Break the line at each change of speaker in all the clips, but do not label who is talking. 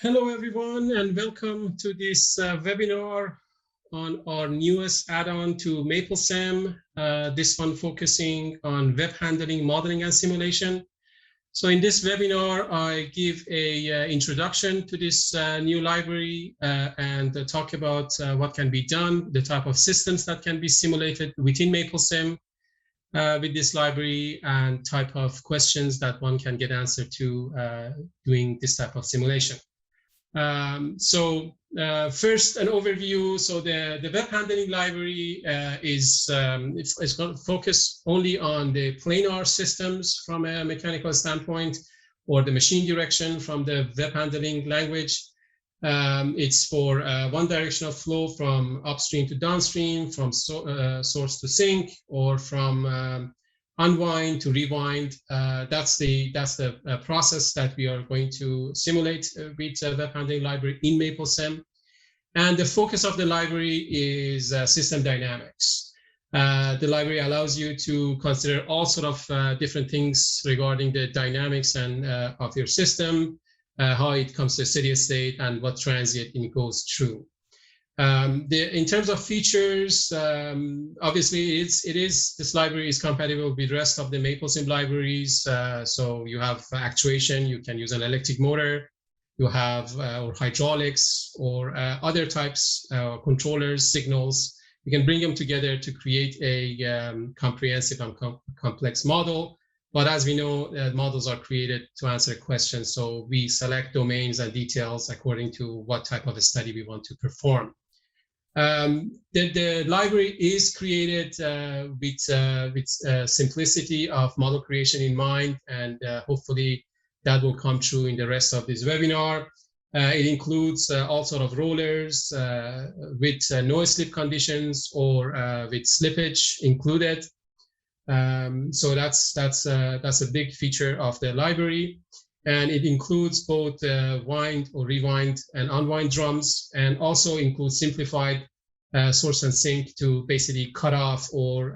Hello, everyone, and welcome to this webinar on our newest add-on to MapleSim, this one focusing on web handling, modeling, and simulation. So in this webinar, I give a introduction to this new library and talk about what can be done, the type of systems that can be simulated within MapleSim with this library, and type of questions that one can get answered to doing this type of simulation. First, an overview. So the web handling library is going to focus only on the planar systems from a mechanical standpoint, or the machine direction from the web handling language. It's for one directional flow from upstream to downstream, from source to sink, or from unwind to rewind. That's the process that we are going to simulate with web handling library in MapleSim. And the focus of the library is system dynamics. The library allows you to consider all sort of different things regarding the dynamics and of your system, how it comes to a steady state, and what transient it goes through. In terms of features, obviously this library is compatible with the rest of the MapleSim libraries. So you have actuation, you can use an electric motor, you have or hydraulics, or other types controllers, signals. You can bring them together to create a comprehensive and complex model. But as we know, models are created to answer questions. So we select domains and details according to what type of a study we want to perform. The library is created with simplicity of model creation in mind, and hopefully that will come true in the rest of this webinar. It includes all sort of rollers with no slip conditions or with slippage included. So that's a big feature of the library. And it includes both wind or rewind and unwind drums, and also includes simplified source and sink to basically cut off or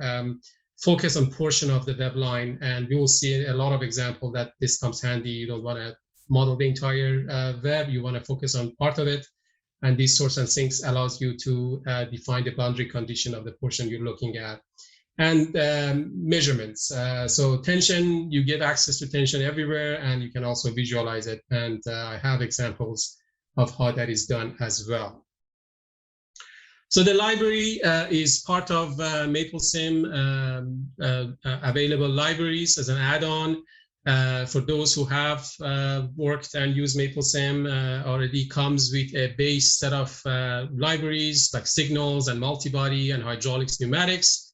focus on portion of the web line. And we will see a lot of examples that this comes handy. You don't want to model the entire web, you want to focus on part of it. And this source and sinks allows you to define the boundary condition of the portion you're looking at. And measurements. So tension, you get access to tension everywhere, and you can also visualize it. And I have examples of how that is done as well. So the library is part of MapleSim available libraries as an add-on. For those who have worked and used MapleSim, already comes with a base set of libraries like signals and multibody and hydraulics, pneumatics.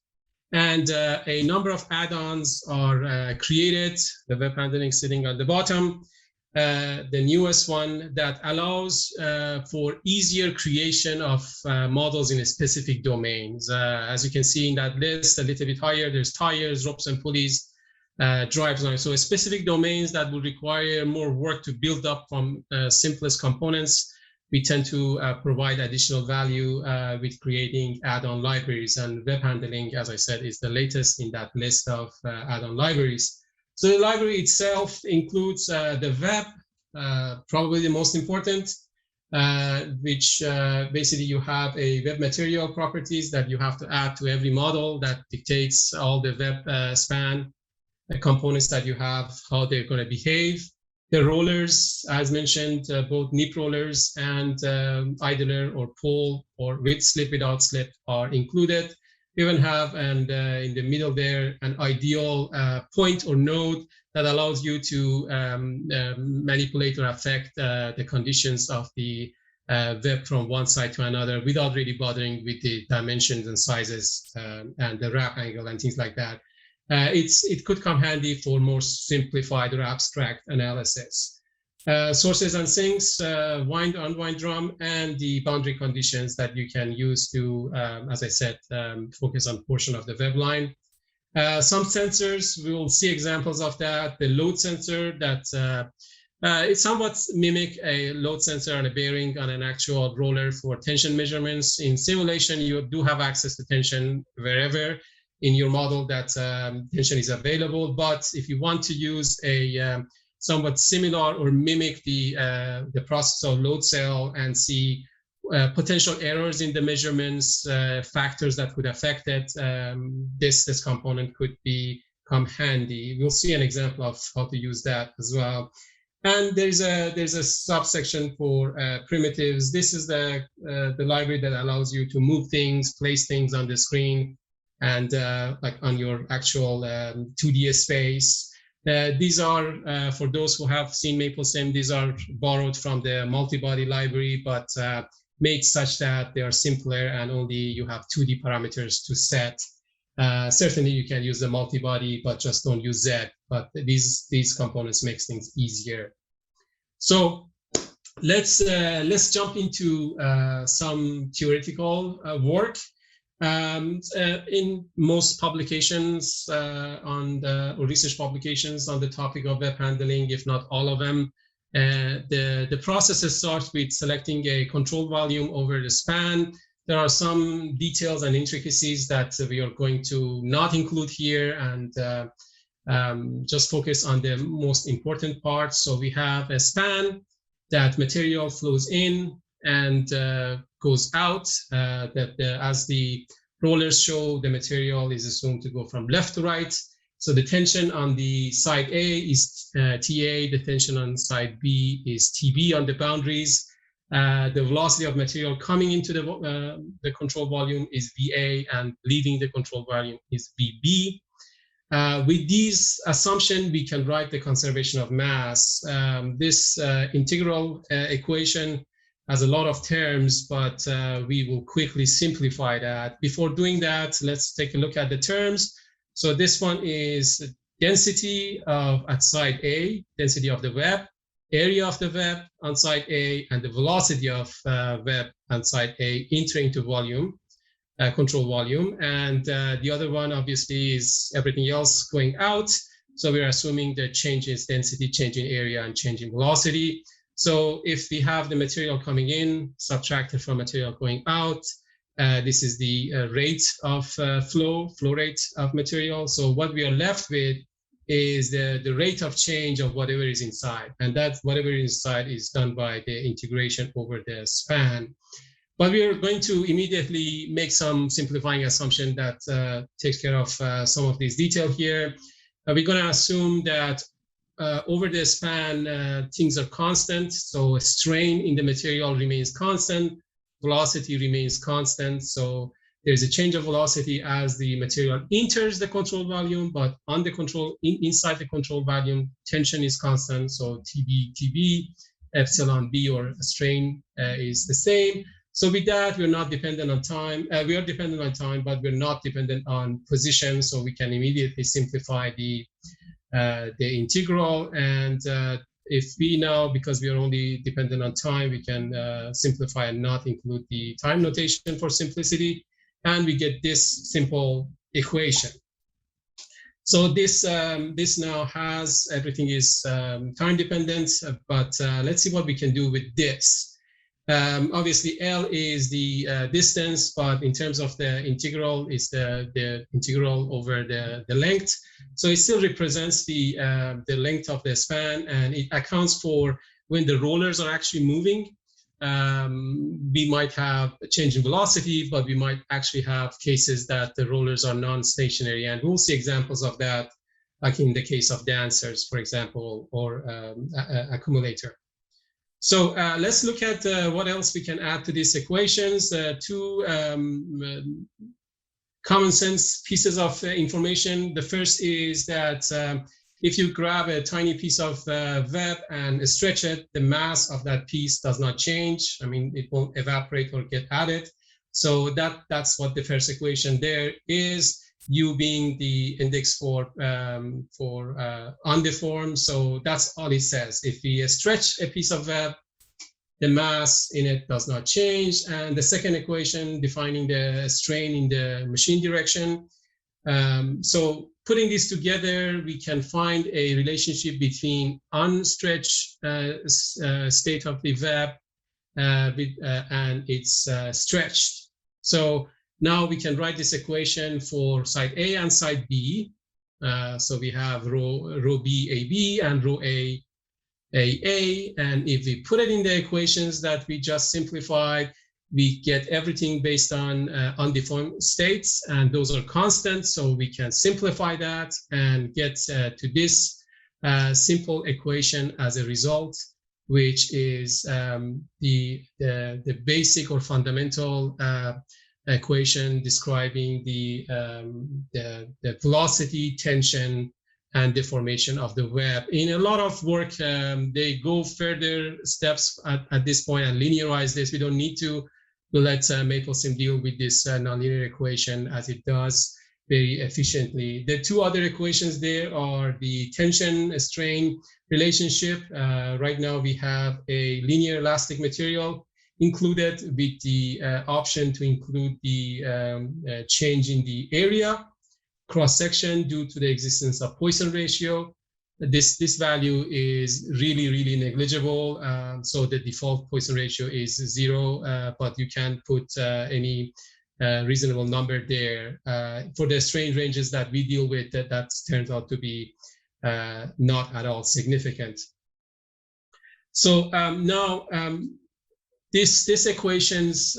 And a number of add-ons are created, the web handling sitting at the bottom. The newest one that allows for easier creation of models in specific domains. As you can see in that list, a little bit higher, there's tires, ropes and pulleys, drives. So specific domains that would require more work to build up from simplest components. We tend to provide additional value with creating add-on libraries, and web handling, as I said, is the latest in that list of add-on libraries. So the library itself includes the web, probably the most important, which basically you have a web material properties that you have to add to every model that dictates all the web span components that you have, how they're going to behave. The rollers, as mentioned, both nip rollers and idler or pull or with slip, without slip are included. We even have, and in the middle there, an ideal point or node that allows you to manipulate or affect the conditions of the web from one side to another without really bothering with the dimensions and sizes and the wrap angle and things like that. It could come handy for more simplified or abstract analysis. Sources and sinks, wind, unwind drum, and the boundary conditions that you can use to, as I said, focus on portion of the web line. Some sensors, we will see examples of that. The load sensor that it somewhat mimic a load sensor on a bearing on an actual roller for tension measurements. In simulation, you do have access to tension wherever in your model that tension is available. But if you want to use a somewhat similar or mimic the process of load cell and see potential errors in the measurements, factors that could affect it. This component could become handy. We'll see an example of how to use that as well. And there's a subsection for primitives. This is the library that allows you to move things, place things on the screen, and like on your actual 2D space. These are, for those who have seen MapleSim, these are borrowed from the multi-body library, but made such that they are simpler and only you have 2D parameters to set. Certainly you can use the multi-body, but just don't use Z. But these components make things easier. So let's jump into some theoretical work. In most publications or research publications on the topic of web handling, if not all of them, the process starts with selecting a control volume over the span. There are some details and intricacies that we are going to not include here and just focus on the most important parts. So we have a span that material flows in and goes out. As the rollers show, the material is assumed to go from left to right. So the tension on the side A is TA, the tension on side B is TB on the boundaries. The velocity of material coming into the control volume is VA, and leaving the control volume is VB. With these assumptions, we can write the conservation of mass. This integral equation has a lot of terms, but we will quickly simplify that. Before doing that, let's take a look at the terms. So this one is density at side A, density of the web, area of the web on side A, and the velocity of web on side A entering to volume, control volume. And the other one obviously is everything else going out. So we're assuming the change in density, change in area, and change in velocity. So if we have the material coming in, subtracted from material going out, this is the rate of flow rate of material. So what we are left with is the rate of change of whatever is inside. And that whatever is inside is done by the integration over the span. But we are going to immediately make some simplifying assumption that takes care of some of these details here. We're going to assume that over the span, things are constant. So strain in the material remains constant, velocity remains constant. So there's a change of velocity as the material enters the control volume, but on the inside the control volume, tension is constant. So TB, epsilon B or strain is the same. So with that, we're not dependent on time. We are dependent on time, but we're not dependent on position. So we can immediately simplify the integral. And if we now, because we are only dependent on time, we can simplify and not include the time notation for simplicity. And we get this simple equation. So this now has, everything is time dependent, but let's see what we can do with this. Obviously, L is the distance, but in terms of the integral, it's the integral over the length. So it still represents the length of the span, and it accounts for when the rollers are actually moving. We might have a change in velocity, but we might actually have cases that the rollers are non-stationary, and we'll see examples of that, like in the case of dancers, for example, or accumulator. So let's look at what else we can add to these equations. Two common sense pieces of information. The first is that if you grab a tiny piece of web and stretch it, the mass of that piece does not change. I mean, it won't evaporate or get added. So that's what the first equation there is. U being the index for undeformed. So that's all it says. If we stretch a piece of web, the mass in it does not change. And the second equation defining the strain in the machine direction. So putting this together, we can find a relationship between unstretched state of the web and its stretched. So now we can write this equation for side A and side B. So we have rho B AB and rho A AA, and if we put it in the equations that we just simplified, we get everything based on undefined states, and those are constant, so we can simplify that and get to this simple equation as a result, which is the basic or fundamental equation describing the velocity, tension, and deformation of the web. In a lot of work, they go further steps at this point and linearize this. We don't need to let MapleSim deal with this nonlinear equation, as it does very efficiently. The two other equations there are the tension-strain relationship. Right now we have a linear elastic material included with the option to include the change in the area cross-section due to the existence of Poisson ratio. This value is really negligible. So the default Poisson ratio is 0, but you can put any reasonable number there. For the strain ranges that we deal with, that turns out to be not at all significant. So now these equations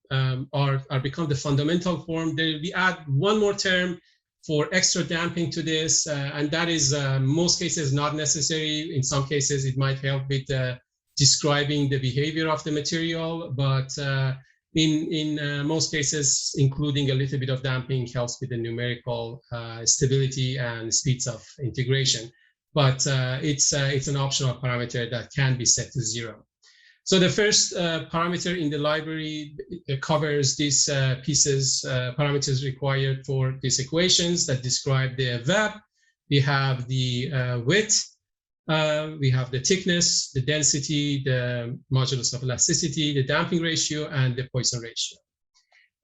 are become the fundamental form. We add one more term for extra damping to this, and that is most cases not necessary. In some cases, it might help with describing the behavior of the material, but in most cases, including a little bit of damping helps with the numerical stability and speeds of integration. But it's an optional parameter that can be set to 0. So the first parameter in the library covers these pieces, parameters required for these equations that describe the web. We have the width, we have the thickness, the density, the modulus of elasticity, the damping ratio, and the Poisson ratio.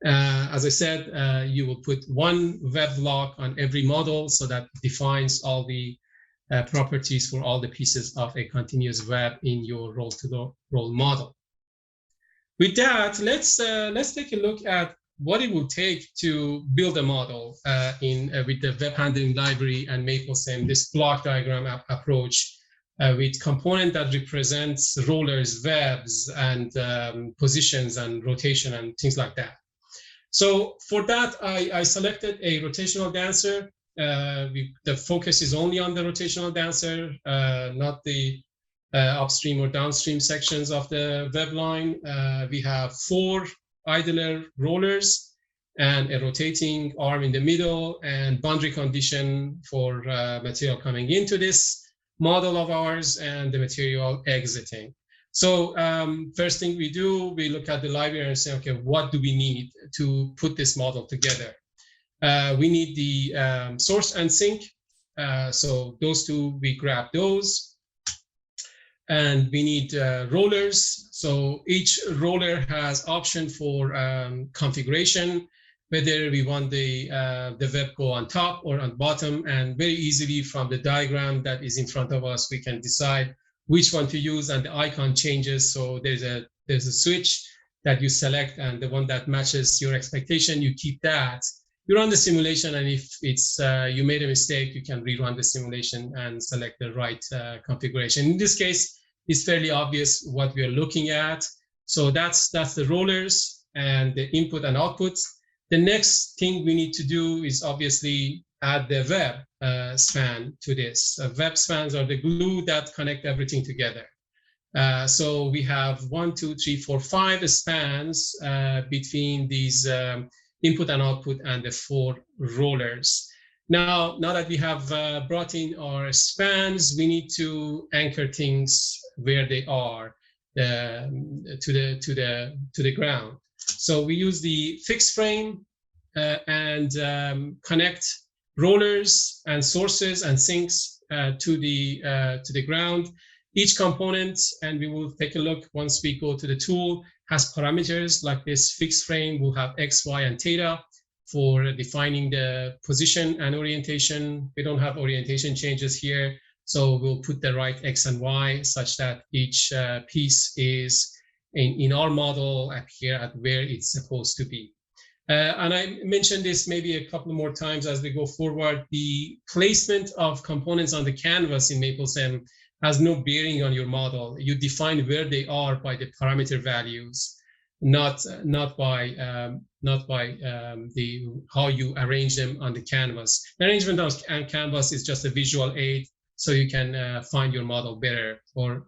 As I said, you will put one web block on every model, so that defines all the properties for all the pieces of a continuous web in your roll-to-roll model. With that, let's take a look at what it will take to build a model with the web handling library and MapleSim, this block diagram approach with component that represents rollers, webs, and positions and rotation and things like that. So for that, I selected a rotational dancer. The focus is only on the rotational dancer, not the upstream or downstream sections of the web line. We have 4 idler rollers and a rotating arm in the middle, and boundary condition for material coming into this model of ours and the material exiting. So first thing we do, we look at the library and say, okay, what do we need to put this model together? We need the source and sink. So those two, we grab those. And we need rollers. So each roller has option for configuration, whether we want the web go on top or on bottom. And very easily from the diagram that is in front of us, we can decide which one to use, and the icon changes. So there's a switch that you select, and the one that matches your expectation, you keep that. You run the simulation, and if it's you made a mistake, you can rerun the simulation and select the right configuration. In this case, it's fairly obvious what we are looking at. So that's the rollers and the input and outputs. The next thing we need to do is obviously add the web span to this. Web spans are the glue that connect everything together. So we have 1, 2, 3, 4, 5 spans between these input and output and the 4 rollers. Now that we have brought in our spans, we need to anchor things where they are to the ground. So we use the fixed frame and connect rollers and sources and sinks to the ground. Each component, and we will take a look once we go to the tool, has parameters like this fixed frame will have X, Y, and theta for defining the position and orientation. We don't have orientation changes here, so we'll put the right X and Y such that each piece is in our model up here at where it's supposed to be. And I mentioned this maybe a couple more times as we go forward. The placement of components on the canvas in MapleSim has no bearing on your model. You define where they are by the parameter values, not by how you arrange them on the canvas. The arrangement on canvas is just a visual aid, so you can find your model better or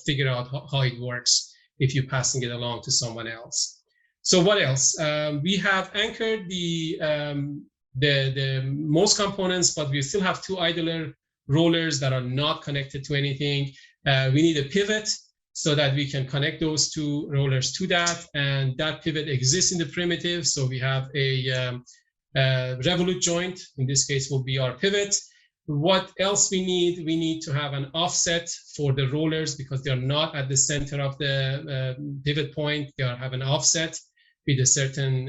figure out how it works if you're passing it along to someone else. So what else? We have anchored the most components, but we still have two idler rollers that are not connected to anything. We need a pivot so that we can connect those two rollers to that, and that pivot exists in the primitive. So we have a revolute joint. In this case, will be our pivot. What else we need? We need to have an offset for the rollers because they are not at the center of the pivot point. They have an offset with a certain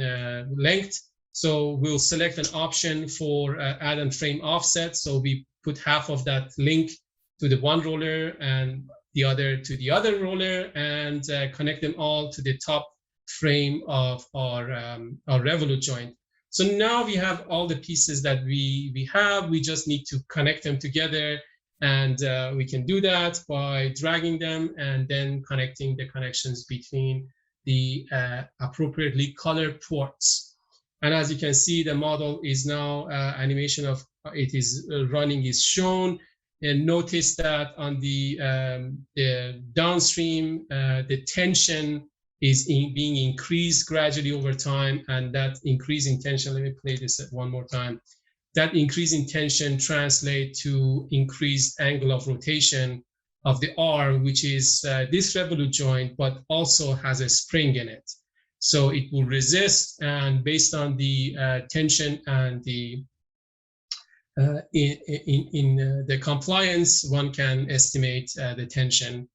length. So we'll select an option for add and frame offset. So we put half of that link to the one roller and the other to the other roller, and connect them all to the top frame of our revolute joint. So now we have all the pieces that we have. We just need to connect them together, and we can do that by dragging them and then connecting the connections between the appropriately colored ports. And as you can see, the model is now animation of it is running is shown. And notice that on the downstream, the tension is being increased gradually over time, and that increase in tension, let me play this one more time, that increase in tension translates to increased angle of rotation of the arm, which is this revolute joint, but also has a spring in it. So it will resist, and based on the tension and the in the compliance, one can estimate the tension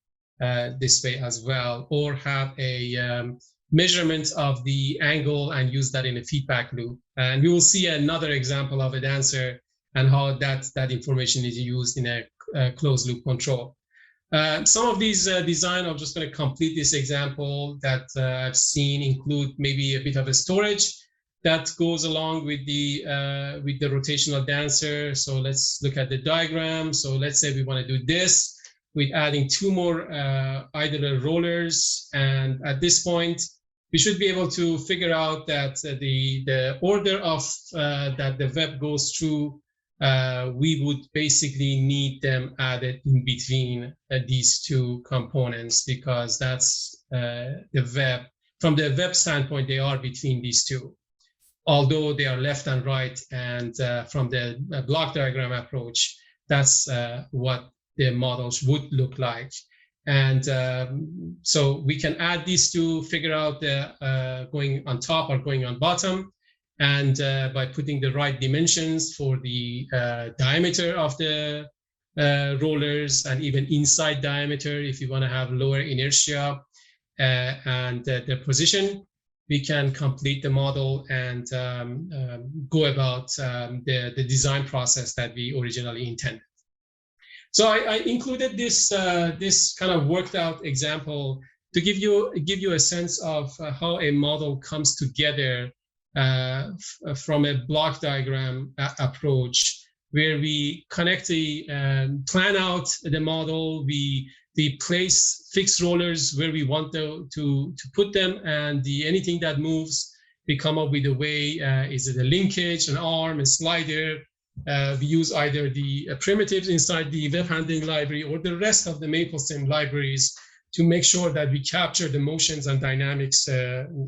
this way as well, or have a measurement of the angle and use that in a feedback loop. And we will see another example of a dancer and how that information is used in a closed loop control. Some of these design, I'm just going to complete this example that I've seen include maybe a bit of a storage that goes along with the rotational dancer. So let's look at the diagram. So let's say we want to do this with adding two more idler rollers. And at this point, we should be able to figure out that the order of that the web goes through, we would basically need them added in between these two components, because that's the web. From the web standpoint, they are between these two, although they are left and right. And from the block diagram approach, that's what the models would look like. And so we can add these two, figure out the going on top or going on bottom. And by putting the right dimensions for the diameter of the rollers, and even inside diameter, if you want to have lower inertia, and the position, we can complete the model and go about the design process that we originally intended. So I included this this kind of worked out example to give you a sense of how a model comes together from a block diagram approach, where we connect the plan out the model, we place fixed rollers where we want to put them, and anything that moves, we come up with a way, is it a linkage, an arm, a slider. We use either the primitives inside the web handling library or the rest of the MapleSim libraries to make sure that we capture the motions and dynamics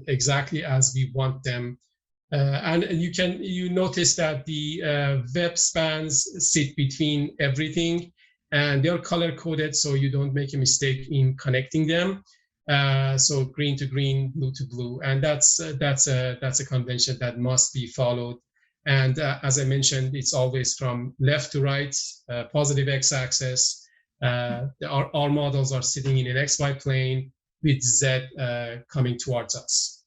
exactly as we want them. And you notice that the web spans sit between everything, and they're color coded so you don't make a mistake in connecting them. So green to green, blue to blue, and that's a convention that must be followed. And as I mentioned, it's always from left to right, positive x-axis. Our models are sitting in an xy plane with z coming towards us.